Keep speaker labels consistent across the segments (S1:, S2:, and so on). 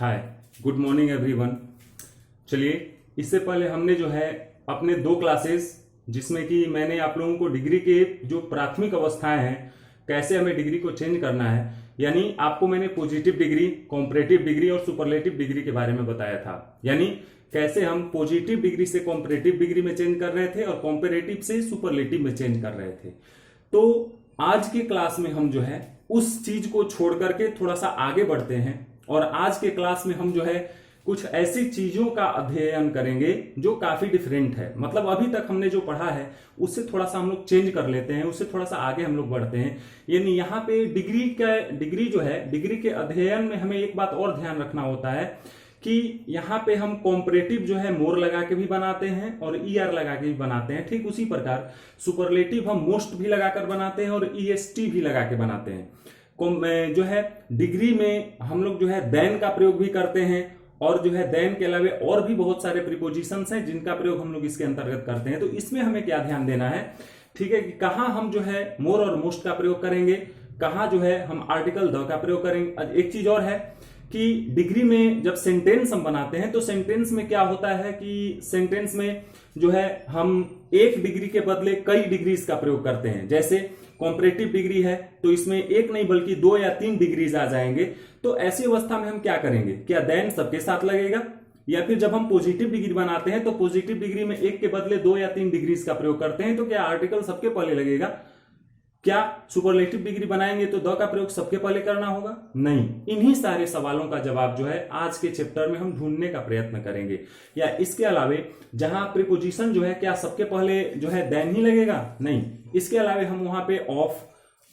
S1: हाय, good morning everyone. चलिए, इससे पहले हमने जो है अपने 2 क्लासेस जिसमें कि मैंने आप लोगों को डिग्री के जो प्राथमिक अवस्थाएं हैं, कैसे हमें डिग्री को चेंज करना है, यानी आपको मैंने पॉजिटिव डिग्री, कॉम्परेटिव डिग्री और सुपरलेटिव डिग्री के बारे में बताया था। यानी कैसे हम पॉजिटिव डिग्री से कॉम्परेटिव डिग्री में चेंज कर रहे थे और कॉम्परेटिव से सुपरलेटिव में चेंज कर रहे थे। तो आज के क्लास में हम जो है उस चीज को छोड़ करके थोड़ा सा आगे बढ़ते हैं और आज के क्लास में हम जो है कुछ ऐसी चीजों का अध्ययन करेंगे जो काफी डिफरेंट है। मतलब अभी तक हमने जो पढ़ा है उससे थोड़ा सा हम लोग चेंज कर लेते हैं, उससे थोड़ा सा आगे हम लोग बढ़ते हैं। यानी यहाँ पे डिग्री जो है, डिग्री के अध्ययन में हमें एक बात और ध्यान रखना होता है कि यहाँ पे हम कॉम्परेटिव जो है मोर लगा के भी बनाते हैं और ईआर लगा के भी बनाते हैं। ठीक उसी प्रकार सुपरलेटिव हम मोस्ट भी लगाकर बनाते हैं और ईएसटी भी लगा के बनाते हैं। जो है डिग्री में हम लोग जो है देन का प्रयोग भी करते हैं और जो है देन के अलावा और भी बहुत सारे प्रीपोजिशंस हैं जिनका प्रयोग हम लोग इसके अंतर्गत करते हैं। तो इसमें हमें क्या ध्यान देना है, ठीक है, कि कहां हम जो है मोर और मोस्ट का प्रयोग करेंगे, कहां जो है हम आर्टिकल द का प्रयोग करेंगे। एक चीज और है कि डिग्री में जब सेंटेंस हम बनाते हैं तो सेंटेंस में क्या होता है कि सेंटेंस में जो है हम एक डिग्री के बदले कई डिग्रीज का प्रयोग करते हैं। जैसे कॉम्परेटिव डिग्री है तो इसमें एक नहीं बल्कि 2 या 3 डिग्रीज आ जाएंगे। तो ऐसी अवस्था में हम क्या करेंगे, क्या देन सबके साथ लगेगा, या फिर जब हम पॉजिटिव डिग्री बनाते हैं तो पॉजिटिव डिग्री में एक के बदले 2 या 3 डिग्रीज का प्रयोग करते हैं तो क्या आर्टिकल सबके पहले लगेगा। क्या सुपरलेटिव डिग्री बनाएंगे तो द का प्रयोग सबके पहले करना होगा? नहीं। इन्हीं सारे सवालों का जवाब जो है आज के चैप्टर में हम ढूंढने का प्रयत्न करेंगे। या इसके अलावे जहां प्रीपोजिशन जो है क्या सबके पहले जो है देन ही लगेगा? नहीं। इसके अलावे हम वहां पे ऑफ,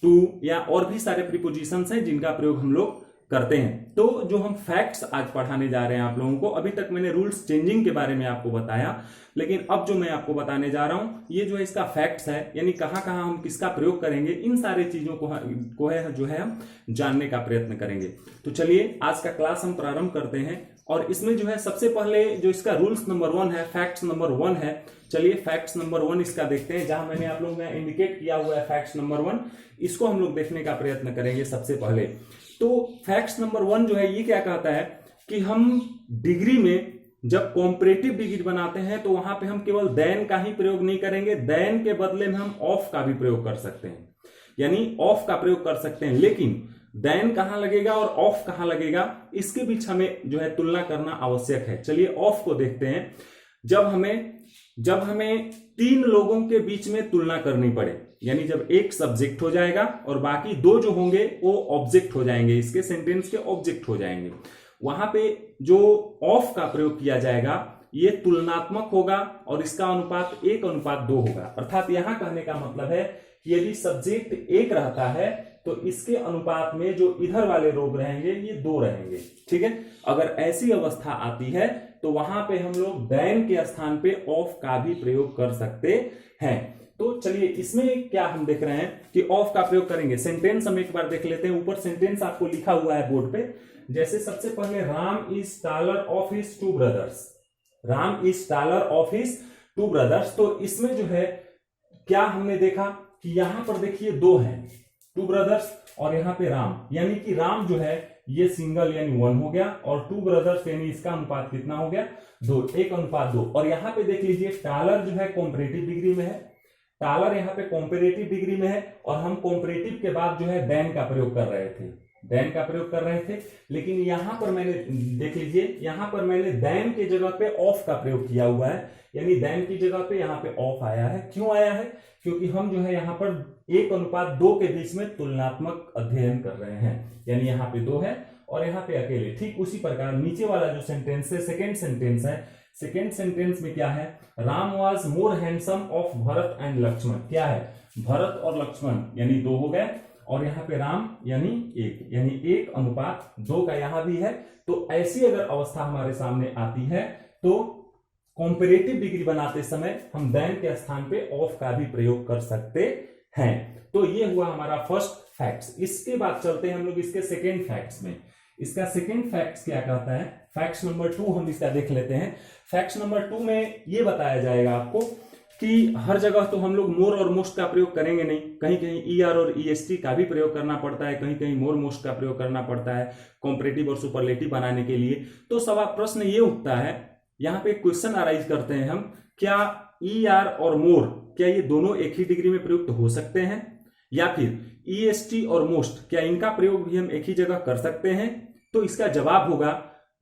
S1: टू या और भी सारे प्रीपोजिशंस हैं जिनका प्रयोग हम लोग करते हैं। तो जो हम फैक्ट्स आज पढ़ाने जा रहे हैं आप लोगों को, अभी तक मैंने रूल्स चेंजिंग के बारे में आपको बताया, लेकिन अब जो मैं आपको बताने जा रहा हूं ये जो है इसका फैक्ट्स है, यानी कहां कहां हम किसका प्रयोग करेंगे, इन सारे चीजों को है जो है हम जानने का प्रयत्न करेंगे। तो चलिए आज का क्लास हम प्रारंभ करते हैं और इसमें जो है सबसे पहले जो इसका रूल्स नंबर 1 है, फैक्ट्स नंबर 1 है। चलिए फैक्ट्स नंबर 1 इसका देखते हैं। जहां मैंने आप लोगों को इंडिकेट किया हुआ है फैक्ट्स नंबर 1, इसको हम लोग देखने का प्रयत्न करेंगे सबसे पहले। तो फैक्ट्स नंबर 1 जो है ये क्या कहता है कि हम डिग्री में जब कॉम्परेटिव डिग्री बनाते हैं तो वहां पे हम केवल देन का ही प्रयोग नहीं करेंगे, देन के बदले में हम ऑफ का भी प्रयोग कर सकते हैं, यानी ऑफ का प्रयोग कर सकते हैं। लेकिन देन कहां लगेगा और ऑफ कहां लगेगा, इसके बीच हमें जो है तुलना करना आवश्यक है। चलिए ऑफ को देखते हैं। जब हमें 3 लोगों के बीच में तुलना करनी पड़े, यानी जब एक सब्जेक्ट हो जाएगा और बाकी 2 जो होंगे वो ऑब्जेक्ट हो जाएंगे, इसके सेंटेंस के ऑब्जेक्ट हो जाएंगे, वहां पे जो ऑफ का प्रयोग किया जाएगा ये तुलनात्मक होगा और इसका अनुपात 1:2 होगा। अर्थात यहां कहने का मतलब है कि यदि सब्जेक्ट 1 रहता है तो इसके अनुपात में जो इधर वाले लोग रहेंगे ये 2 रहेंगे। ठीक है, अगर ऐसी अवस्था आती है तो वहां पे हम लोग देन के स्थान पे ऑफ का भी प्रयोग कर सकते हैं। तो चलिए इसमें क्या हम देख रहे हैं कि ऑफ का प्रयोग करेंगे। सेंटेंस हम एक बार देख लेते हैं। ऊपर सेंटेंस आपको लिखा हुआ है बोर्ड पे। जैसे सबसे पहले Ram is taller of his 2 brothers, Ram is taller of his 2 brothers. तो इसमें जो है क्या हमने देखा कि यहां पर देखिए 2 हैं, 2 ब्रदर्स, और यहां पे राम, यानी कि राम जो है ये सिंगल यानी 1 हो गया और 2 ब्रदर्स यानी इसका अनुपात कितना हो गया? 2, 1:2। और यहां पे देख लीजिए टॉलर जो है कॉम्परेटिव डिग्री में है, टॉलर यहाँ पे कॉम्परेटिव डिग्री में है और हम कॉम्परेटिव के बाद जो है देन का प्रयोग कर रहे थे, देन का प्रयोग कर रहे थे। लेकिन यहां पर मैंने देख लीजिए, यहां पर मैंने देन के जगह पे ऑफ का प्रयोग किया हुआ है, यानी देन की जगह पे यहाँ पे ऑफ आया है। क्यों आया है? क्योंकि हम जो है यहाँ पर 1:2 के बीच में तुलनात्मक अध्ययन कर रहे हैं, यानी यहाँ पे 2 है और यहाँ पे अकेले। ठीक उसी प्रकार नीचे वाला जो सेंटेंस है, सेकेंड सेंटेंस है, सेकेंड सेंटेंस में क्या है? Ram was more handsome of Bharat and Lakshman. क्या है? भरत और लक्ष्मण, यानी 2 हो गए और यहाँ पे राम यानी 1, यानी 1:2 का यहां भी है। तो ऐसी अगर अवस्था हमारे सामने आती है तो कॉम्परेटिव डिग्री बनाते समय हम देन के स्थान पे ऑफ का भी प्रयोग कर सकते हैं। तो ये हुआ हमारा फर्स्ट फैक्ट्स। इसके बाद चलते हैं हम लोग इसके सेकेंड फैक्ट्स में। इसका सेकेंड फैक्ट्स क्या कहता है? फैक्ट्स नंबर 2 हम इसका देख लेते हैं। फैक्ट्स नंबर 2 में ये बताया जाएगा आपको कि हर जगह तो हम लोग मोर और मोस्ट का प्रयोग करेंगे नहीं, कहीं कहीं ईआर और ईएसटी का भी प्रयोग करना पड़ता है, कहीं कहीं मोर मोस्ट का प्रयोग करना पड़ता है कॉम्परेटिव और सुपरलेटिव बनाने के लिए। तो सवाल प्रश्न ये उठता है, यहाँ पे क्वेश्चन अराइज करते हैं हम, क्या ईआर और मोर क्या ये दोनों एक ही डिग्री में प्रयुक्त हो सकते हैं, या फिर ईएसटी और मोस्ट क्या इनका प्रयोग भी हम एक ही जगह कर सकते हैं? तो इसका जवाब होगा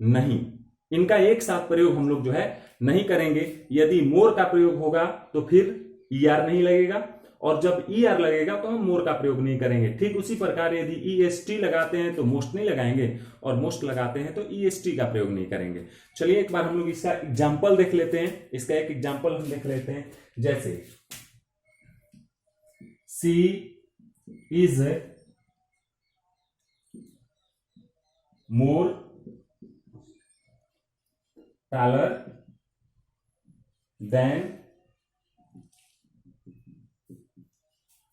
S1: नहीं, इनका एक साथ प्रयोग हम लोग जो है नहीं करेंगे। यदि मोर का प्रयोग होगा तो फिर ईआर नहीं लगेगा, और जब ईआर लगेगा तो हम मोर का प्रयोग नहीं करेंगे। ठीक उसी प्रकार यदि ईएसटी लगाते हैं तो मोस्ट नहीं लगाएंगे, और मोस्ट लगाते हैं तो ईएसटी का प्रयोग नहीं करेंगे। चलिए एक बार हम लोग इसका एग्जाम्पल देख लेते हैं, इसका एक एग्जाम्पल हम देख लेते हैं। जैसे she is more taller than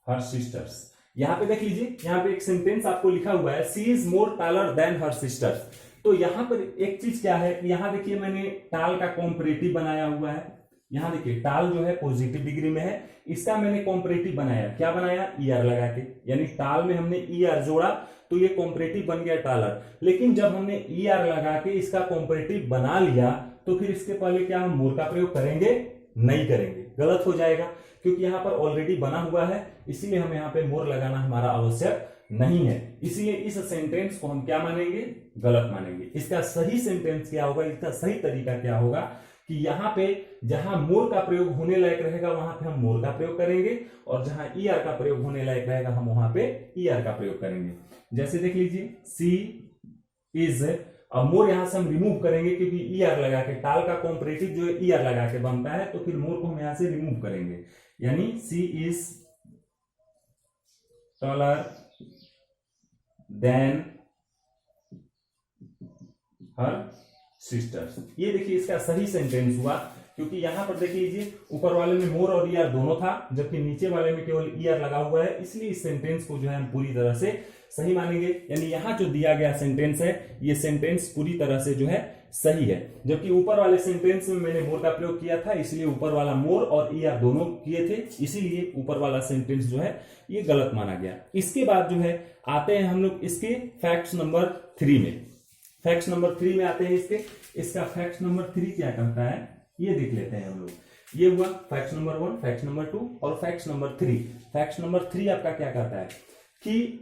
S1: her sisters। यहां पे देख लीजिए, यहां पे एक सेंटेंस आपको लिखा हुआ है, she is more taller than her sisters. तो यहां पर एक चीज क्या है, यहां देखिए मैंने टाल का कॉम्परेटिव बनाया हुआ है। यहां देखिए टाल जो है पॉजिटिव डिग्री में है, इसका मैंने कॉम्परेटिव बनाया, क्या बनाया, ईआर लगा के, यानी टाल में हमने ईआर जोड़ा तो ये कॉम्परेटिव बन गया टालर। लेकिन जब हमने ईआर लगा के इसका कॉम्परेटिव बना लिया तो फिर इसके पहले क्या हम मोर का प्रयोग करेंगे? नहीं करेंगे, गलत हो जाएगा, क्योंकि यहां पर ऑलरेडी बना हुआ है, इसीलिए हम यहाँ पे मोर लगाना हमारा आवश्यक नहीं है। इसलिए इस सेंटेंस को हम क्या मानेंगे? गलत मानेंगे। इसका सही सेंटेंस क्या होगा, इसका सही तरीका क्या होगा कि यहाँ पे जहां मोर का प्रयोग होने लायक रहेगा वहां पे हम मोर का प्रयोग करेंगे, और जहां ईआर का प्रयोग होने लायक रहेगा हम वहां पे ईआर का प्रयोग करेंगे। जैसे देख लीजिए, सी इज, अब मोर यहां से हम रिमूव करेंगे क्योंकि ईआर लगा के, टाल का कॉम्परेटिव जो है ईआर लगा के बनता है, तो फिर मोर को हम यहां से रिमूव करेंगे, यानी she is taller than her sisters. ये देखिए इसका सही सेंटेंस हुआ, क्योंकि यहां पर देख लीजिए ऊपर वाले में मोर और ईआर दोनों था, जबकि नीचे वाले में केवल ईआर लगा हुआ है, इसलिए इस सेंटेंस को जो है हम पूरी तरह से सही मानेंगे। यानी यहां जो दिया गया सेंटेंस है ये सेंटेंस पूरी तरह से जो है सही है, जबकि ऊपर वाले सेंटेंस में मैंने मोर का प्रयोग किया था, इसलिए ऊपर वाला मोर और ईआर दोनों किए थे, इसीलिए ऊपर वाला सेंटेंस जो है ये गलत माना गया। इसके बाद जो है आते हैं हम लोग इसके फैक्ट्स नंबर 3 में। फैक्ट्स नंबर 3 में आते हैं इसका फैक्ट नंबर 3 क्या कहता है ये देख लेते हैं हम लोग। ये हुआ फैक्ट नंबर 1, फैक्ट नंबर 2 और फैक्ट नंबर 3। फैक्ट नंबर 3 आपका क्या कहता है कि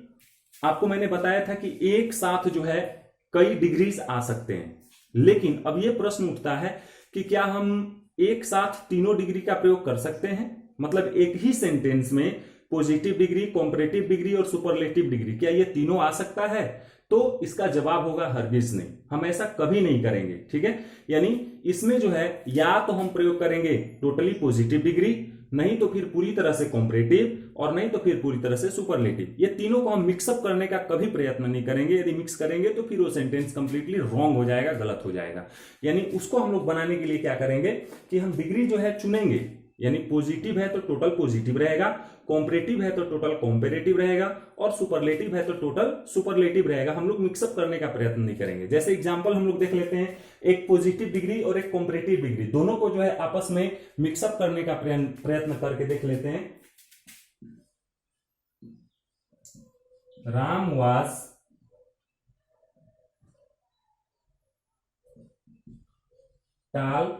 S1: आपको मैंने बताया था कि एक साथ जो है कई डिग्रीज आ सकते हैं, लेकिन अब ये प्रश्न उठता है कि क्या हम एक साथ तीनों डिग्री का प्रयोग कर सकते हैं? मतलब एक ही सेंटेंस में पॉजिटिव डिग्री, कॉम्परेटिव डिग्री और सुपरलेटिव डिग्री, क्या ये तीनों आ सकता है? तो इसका जवाब होगा हरगिज नहीं, हम ऐसा कभी नहीं करेंगे। ठीक है, यानी इसमें जो है या तो हम प्रयोग करेंगे टोटली पॉजिटिव डिग्री, नहीं तो फिर पूरी तरह से कॉम्परेटिव, और नहीं तो फिर पूरी तरह से सुपरलेटिव। ये तीनों को हम मिक्सअप करने का कभी प्रयत्न नहीं करेंगे। यदि मिक्स करेंगे तो फिर वो सेंटेंस कंप्लीटली रॉन्ग हो जाएगा, गलत हो जाएगा। यानी उसको हम लोग बनाने के लिए क्या करेंगे कि हम डिग्री जो है चुनेंगे, यानी पॉजिटिव है तो टोटल पॉजिटिव रहेगा, कॉम्परेटिव है तो टोटल कॉम्परेटिव रहेगा, और सुपरलेटिव है तो टोटल सुपरलेटिव रहेगा। हम लोग मिक्सअप करने का प्रयत्न नहीं करेंगे। जैसे एग्जांपल हम लोग देख लेते हैं, एक पॉजिटिव डिग्री और एक कॉम्परेटिव डिग्री, दोनों को जो है आपस में मिक्सअप करने का प्रयत्न करके देख लेते हैं। Ram was tall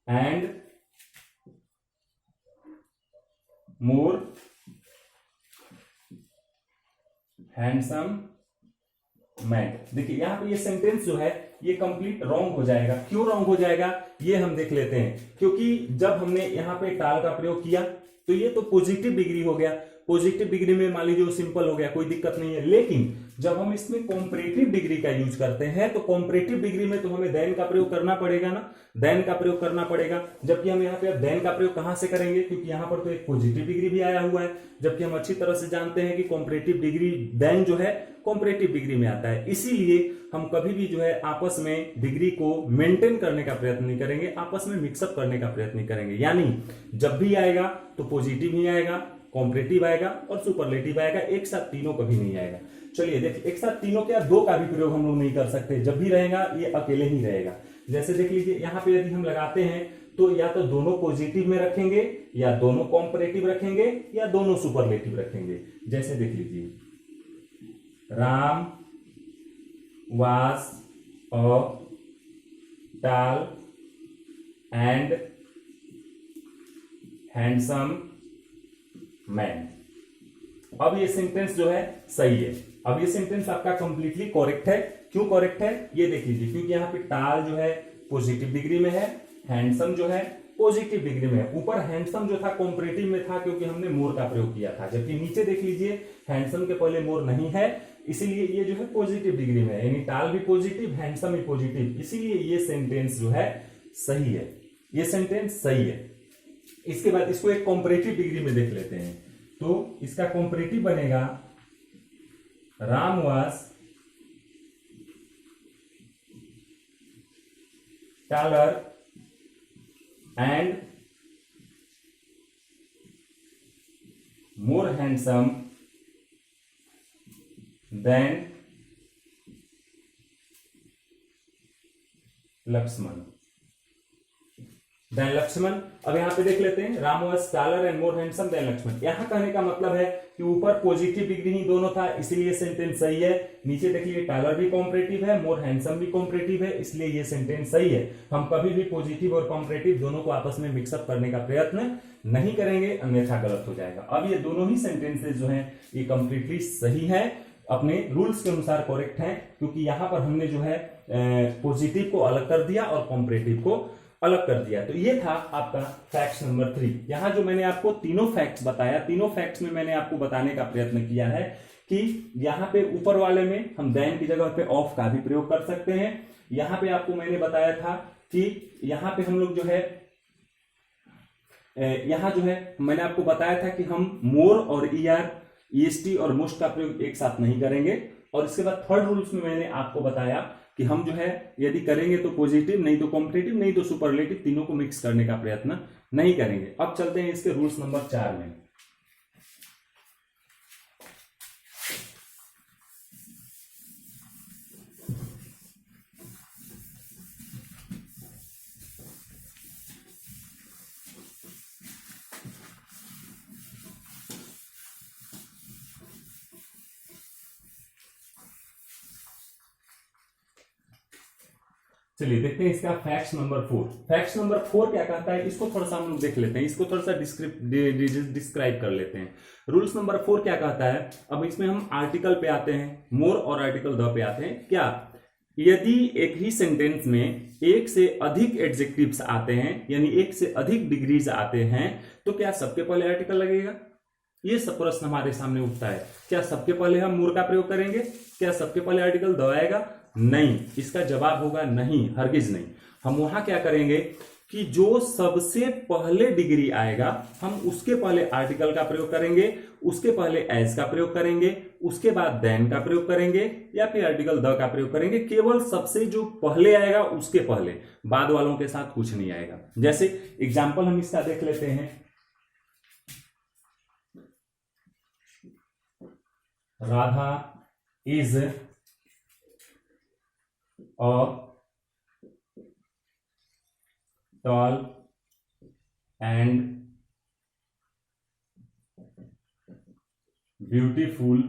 S1: and more handsome man. देखिए यहां पे ये सेंटेंस जो है ये कंप्लीट रॉन्ग हो जाएगा। क्यों रॉन्ग हो जाएगा ये हम देख लेते हैं, क्योंकि जब हमने यहां पे टाल का प्रयोग किया तो ये तो पॉजिटिव डिग्री हो गया, पॉजिटिव डिग्री में मान लीजिए सिंपल हो गया, कोई दिक्कत नहीं है। लेकिन जब हम इसमें कॉम्परेटिव डिग्री का यूज करते हैं तो कॉम्परेटिव डिग्री में तो हमें देन का प्रयोग करना पड़ेगा ना, देन का प्रयोग करना पड़ेगा। जबकि हम यहाँ पे अब देन का प्रयोग कहां से करेंगे, क्योंकि यहाँ पर तो एक पॉजिटिव डिग्री भी आया हुआ है, जबकि हम अच्छी तरह से जानते हैं कि कॉम्परेटिव डिग्री देन जो है कॉम्परेटिव डिग्री में आता है। इसीलिए हम कभी भी जो है आपस में डिग्री को मेंटेन करने का प्रयत्न नहीं करेंगे, आपस में मिक्सअप करने का प्रयत्न नहीं करेंगे। यानी जब भी आएगा तो पॉजिटिव ही आएगा, कॉम्परेटिव आएगा और सुपरलेटिव आएगा, एक साथ तीनों कभी नहीं आएगा। चलिए देखिए, एक साथ तीनों क्या, दो का भी प्रयोग हम लोग नहीं कर सकते। जब भी रहेगा ये अकेले ही रहेगा। जैसे देख लीजिए यहाँ पे यदि हम लगाते हैं तो या तो दोनों पॉजिटिव में रखेंगे, या दोनों कॉम्परेटिव रखेंगे, या दोनों सुपरलेटिव रखेंगे। जैसे देख लीजिए, Ram was a tall and handsome man। अब ये सेंटेंस जो है सही है। अब ये सेंटेंस आपका कंप्लीटली करेक्ट है। क्यों करेक्ट है ये देख लीजिए, क्योंकि यहाँ पे टाल जो है पॉजिटिव डिग्री में है, हैंडसम जो है पॉजिटिव डिग्री में है। ऊपर हैंडसम जो था कॉम्परेटिव में था क्योंकि हमने मोर का प्रयोग किया था, जबकि नीचे देख लीजिए हैंडसम के पहले मोर नहीं है, इसीलिए ये जो है पॉजिटिव डिग्री में है, यानी टाल भी पॉजिटिव, हैंडसम भी पॉजिटिव, इसीलिए ये सेंटेंस जो है सही है। ये सेंटेंस सही है। इसके बाद इसको एक कॉम्परेटिव डिग्री में देख लेते हैं, तो इसका कॉम्परेटिव बनेगा Ram was taller and more handsome than Lakshman. Than Lakshman, अब यहां पे देख लेते हैं, Ram was taller and more handsome than Lakshman. यहां कहने का मतलब है कि ऊपर पॉजिटिव डिग्री ही दोनों था, इसलिए सेंटेंस सही है। नीचे देखिए टालर भी कॉम्परेटिव है, मोर हैंडसम भी कॉम्परेटिव है, इसलिए ये सेंटेंस सही है। हम कभी भी पॉजिटिव और कॉम्परेटिव दोनों को आपस में मिक्सअप करने का प्रयत्न नहीं करेंगे, अन्यथा गलत हो जाएगा। अब ये दोनों ही सेंटेंसेस जो हैं ये कंप्लीटली सही है, अपने रूल्स के अनुसार करेक्ट हैं, क्योंकि यहां पर हमने जो है पॉजिटिव को अलग कर दिया और कॉम्परेटिव को अलग कर दिया। तो ये था आपका फैक्ट नंबर 3। यहां जो मैंने आपको तीनों फैक्ट्स बताया, तीनों फैक्ट्स में मैंने आपको बताने का प्रयत्न किया है कि यहां पे ऊपर वाले में हम देन की जगह पे ऑफ का भी प्रयोग कर सकते हैं। यहां पे आपको मैंने बताया था कि यहां पे हम लोग जो है यहां जो है मैंने आपको बताया था कि हम मोर और ईआर, ईएसटी और मोस्ट का प्रयोग एक साथ नहीं करेंगे। और इसके बाद थर्ड रूल्स में मैंने आपको बताया कि हम जो है यदि करेंगे तो पॉजिटिव, नहीं तो कॉम्परेटिव, नहीं तो सुपरलेटिव, तीनों को मिक्स करने का प्रयत्न नहीं करेंगे। अब चलते हैं इसके रूल्स नंबर 4 में। चलिए देखते हैं इसका फैक्ट नंबर 4। फैक्ट नंबर 4 क्या कहता है, इसको थोड़ा सा हम लोग देख लेते हैं, इसको थोड़ा सा डिस्क्राइब कर लेते हैं। रूल्स नंबर 4 क्या कहता है, अब इसमें हम आर्टिकल पे आते हैं, मोर और आर्टिकल द पे आते हैं। क्या, यदि एक ही सेंटेंस में एक से अधिक एडजेक्टिव्स आते हैं, यानी एक से अधिक डिग्रीज आते हैं, तो क्या सबके पहले आर्टिकल लगेगा? ये सब प्रश्न हमारे सामने उठता है। क्या सबके पहले हम मोर का प्रयोग करेंगे? क्या सबके पहले आर्टिकल द आएगा? नहीं, इसका जवाब होगा नहीं, हरगिज नहीं। हम वहां क्या करेंगे कि जो सबसे पहले डिग्री आएगा हम उसके पहले आर्टिकल का प्रयोग करेंगे, उसके पहले एज का प्रयोग करेंगे, उसके बाद देन का प्रयोग करेंगे, या फिर आर्टिकल द का प्रयोग करेंगे। केवल सबसे जो पहले आएगा उसके पहले, बाद वालों के साथ कुछ नहीं आएगा। जैसे एग्जाम्पल हम इसका देख लेते हैं, Radha is a tall and beautiful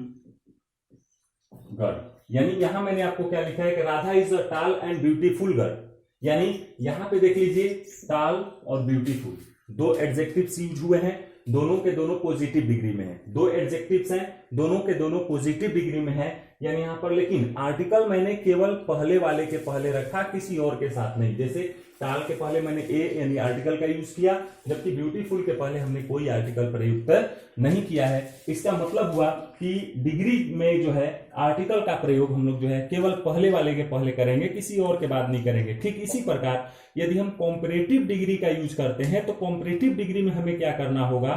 S1: girl. यानी यहां मैंने आपको क्या लिखा है कि Radha is a tall and beautiful girl, यानी यहां पे देख लीजिए टॉल और ब्यूटीफुल दो एडजेक्टिव्स यूज हुए हैं, दोनों के दोनों पॉजिटिव डिग्री में है। दो एडजेक्टिव्स हैं, दोनों के दोनों पॉजिटिव डिग्री में है, यानी यहां पर लेकिन आर्टिकल मैंने केवल पहले वाले के पहले रखा, किसी और के साथ नहीं। जैसे टाल के पहले मैंने ए यानी आर्टिकल का यूज किया, जबकि ब्यूटीफुल के पहले हमने कोई आर्टिकल प्रयुक्त नहीं किया है। इसका मतलब हुआ कि डिग्री में जो है आर्टिकल का प्रयोग हम लोग जो है केवल पहले वाले के पहले करेंगे, किसी और के बाद नहीं करेंगे। ठीक इसी प्रकार यदि हम कॉम्परेटिव डिग्री का यूज करते हैं तो कॉम्परेटिव डिग्री में हमें क्या करना होगा,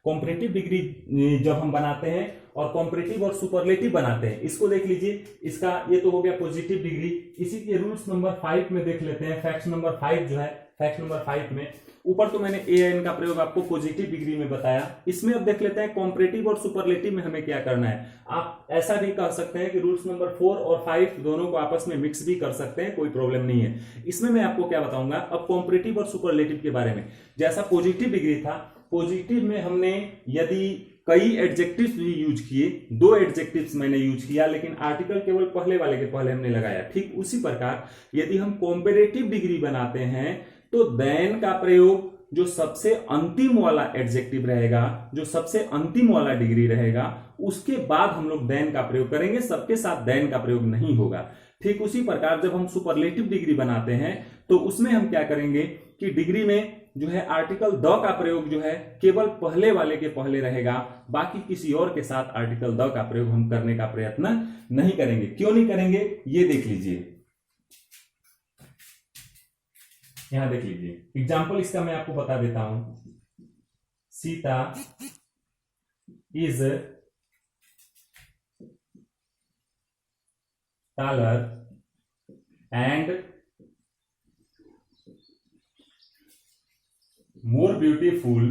S1: कॉम्परेटिव डिग्री जब हम बनाते हैं और कॉम्परेटिव और सुपरलेटिव बनाते हैं, इसको देख लीजिए, इसका ये तो हो गया पॉजिटिव डिग्री। इसी के रूल्स नंबर 5 में देख लेते हैं, फैक्ट नंबर 5 जो है, फैक्ट नंबर 5 में ऊपर तो मैंने ए एन का प्रयोग आपको पॉजिटिव डिग्री में बताया। इसमें अब देख लेते हैं कॉम्परेटिव और सुपरलेटिव में हमें क्या करना है। आप ऐसा भी कह सकते हैं कि रूल्स नंबर 4 और 5 दोनों को आपस में मिक्स भी कर सकते हैं, कोई प्रॉब्लम नहीं है। इसमें मैं आपको क्या बताऊंगा अब कॉम्परेटिव और सुपरलेटिव के बारे में। जैसा पॉजिटिव डिग्री था, पॉजिटिव में हमने यदि कई एडजेक्टिव्स भी यूज किए, 2 एडजेक्टिव्स मैंने यूज किया, लेकिन आर्टिकल केवल पहले वाले के पहले हमने लगाया। ठीक उसी प्रकार यदि हम कॉम्पैरेटिव डिग्री बनाते हैं तो देन का प्रयोग जो सबसे अंतिम वाला एडजेक्टिव रहेगा, जो सबसे अंतिम वाला डिग्री रहेगा, उसके बाद हम लोग देन का प्रयोग करेंगे, सबके साथ देन का प्रयोग नहीं होगा। ठीक उसी प्रकार जब हम सुपरलेटिव डिग्री बनाते हैं तो उसमें हम क्या करेंगे कि डिग्री में जो है आर्टिकल द का प्रयोग जो है केवल पहले वाले के पहले रहेगा, बाकी किसी और के साथ आर्टिकल द का प्रयोग हम करने का प्रयत्न नहीं करेंगे। क्यों नहीं करेंगे ये देख लीजिए, यहां देख लीजिए एग्जाम्पल इसका मैं आपको बता देता हूं। Sita is taller and more beautiful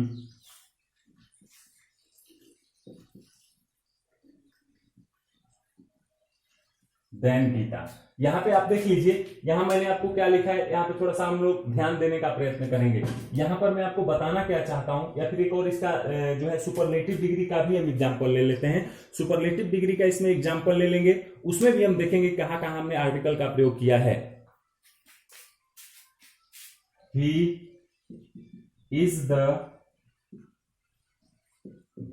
S1: than Gita. यहां पे आप देख लीजिए, यहां मैंने आपको क्या लिखा है, यहां पे थोड़ा सा हम लोग ध्यान देने का प्रयत्न करेंगे। यहां पर मैं आपको बताना क्या चाहता हूं, या फिर एक और इसका जो है सुपरलेटिव डिग्री का भी हम एग्जांपल ले लेते हैं। सुपरलेटिव डिग्री का इसमें एग्जांपल ले लेंगे, उसमें भी हम देखेंगे कहां कहां हमने आर्टिकल का प्रयोग किया है। He is the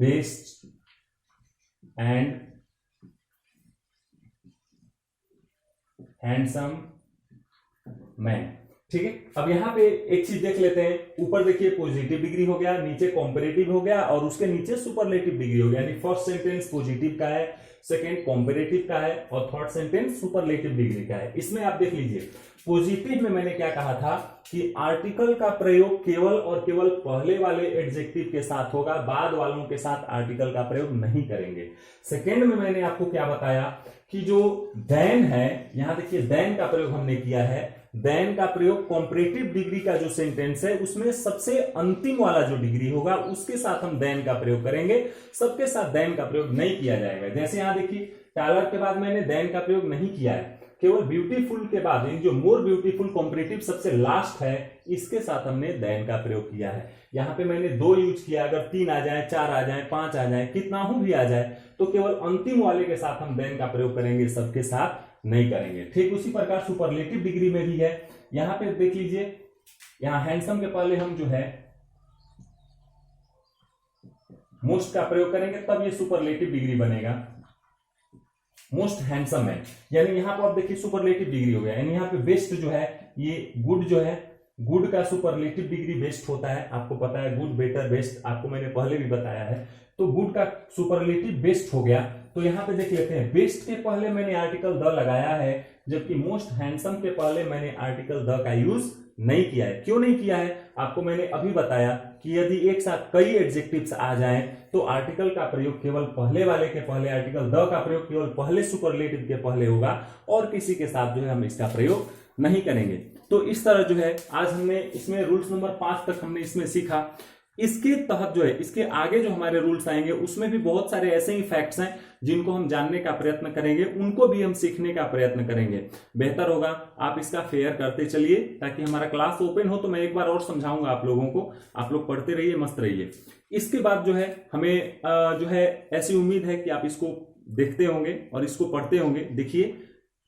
S1: best and handsome man. ठीक है, अब यहां पे एक चीज देख लेते हैं। ऊपर देखिए पॉजिटिव डिग्री हो गया, नीचे कॉम्पैरेटिव हो गया और उसके नीचे सुपरलेटिव डिग्री हो गया। यानी फर्स्ट सेंटेंस पॉजिटिव का है, सेकंड कॉम्पैरेटिव का है और थर्ड सेंटेंस सुपरलेटिव डिग्री का है। इसमें आप देख लीजिए पॉजिटिव में मैंने क्या कहा था कि आर्टिकल का प्रयोग केवल और केवल पहले वाले एडजेक्टिव के साथ होगा, बाद वालों के साथ आर्टिकल का प्रयोग नहीं करेंगे। सेकंड में मैंने आपको क्या बताया कि जो देन है, यहां देखिए देन का प्रयोग हमने किया है। देन का प्रयोग कॉम्पैरेटिव डिग्री का जो सेंटेंस है उसमें सबसे अंतिम वाला जो डिग्री होगा उसके साथ हम देन का प्रयोग करेंगे, सबके साथ देन का प्रयोग नहीं किया जाएगा। जैसे यहां देखिए टालर के बाद मैंने देन का प्रयोग नहीं किया है, केवल ब्यूटीफुल के बाद जो मोर ब्यूटीफुल कॉम्पैरेटिव सबसे लास्ट है इसके साथ हमने देन का प्रयोग किया है। यहां पे मैंने 2 यूज किया, अगर 3 आ जाए, 4 आ जाए, 5 आ जाए, कितना हूं भी आ जाए तो केवल अंतिम वाले के साथ हम देन का प्रयोग करेंगे, सबके साथ नहीं करेंगे। ठीक उसी प्रकार सुपरलेटिव डिग्री में भी है। यहां पे देख लीजिए, यहां हैंडसम के पहले हम जो है मोस्ट का प्रयोग करेंगे तब ये सुपरलेटिव डिग्री बनेगा। मोस्ट हैंडसम है, यानी यहां पर आप देखिए सुपरलेटिव डिग्री हो गया। यानी यहां पे बेस्ट जो है ये गुड जो है, गुड का सुपरलेटिव डिग्री बेस्ट होता है, आपको पता है गुड बेटर बेस्ट, आपको मैंने पहले भी बताया है। तो गुड का सुपरलेटिव बेस्ट हो गया। तो यहां पे देख लेते हैं बेस्ट के पहले मैंने आर्टिकल द लगाया है, जबकि मोस्ट हैंडसम के पहले मैंने आर्टिकल द का यूज नहीं किया है। क्यों नहीं किया है आपको मैंने अभी बताया कि यदि एक साथ कई एडजेक्टिव्स आ जाएं तो आर्टिकल का प्रयोग केवल पहले वाले के पहले, आर्टिकल द का प्रयोग केवल पहले सुपरलेटिव के पहले होगा और किसी के साथ जो है हम इसका प्रयोग नहीं करेंगे। तो इस तरह जो है आज हमने इसमें रूल्स नंबर 5 तक हमने इसमें सीखा। इसके तहत जो है इसके आगे जो हमारे रूल्स आएंगे उसमें भी बहुत सारे ऐसे ही फैक्ट्स हैं जिनको हम जानने का प्रयत्न करेंगे, उनको भी हम सीखने का प्रयत्न करेंगे। बेहतर होगा आप इसका फेयर करते चलिए ताकि हमारा क्लास ओपन हो तो मैं एक बार और समझाऊंगा आप लोगों को, आप लोग पढ़ते रहिए, मस्त रहिए। इसके बाद जो है हमें जो है ऐसी उम्मीद है कि आप इसको देखते होंगे और इसको पढ़ते होंगे। देखिए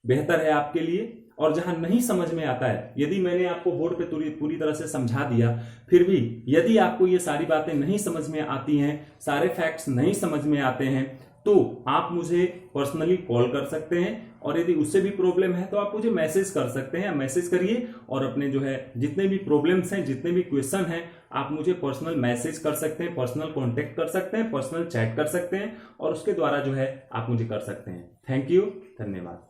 S1: बेहतर है आपके लिए। और जहां नहीं समझ में आता है, यदि मैंने आपको बोर्ड पे पूरी तरह से समझा दिया, फिर भी यदि आपको ये सारी बातें नहीं समझ में आती हैं, सारे फैक्ट्स नहीं समझ में आते हैं, तो आप मुझे पर्सनली कॉल कर सकते हैं और यदि उससे भी प्रॉब्लम है तो आप मुझे मैसेज कर सकते हैं। मैसेज करिए और अपने जो है जितने भी प्रॉब्लम्स हैं, जितने भी क्वेश्चन हैं, आप मुझे पर्सनल मैसेज कर सकते हैं, पर्सनल कांटेक्ट कर सकते हैं, पर्सनल चैट कर सकते हैं और उसके द्वारा जो है आप मुझे कर सकते हैं। थैंक यू, धन्यवाद।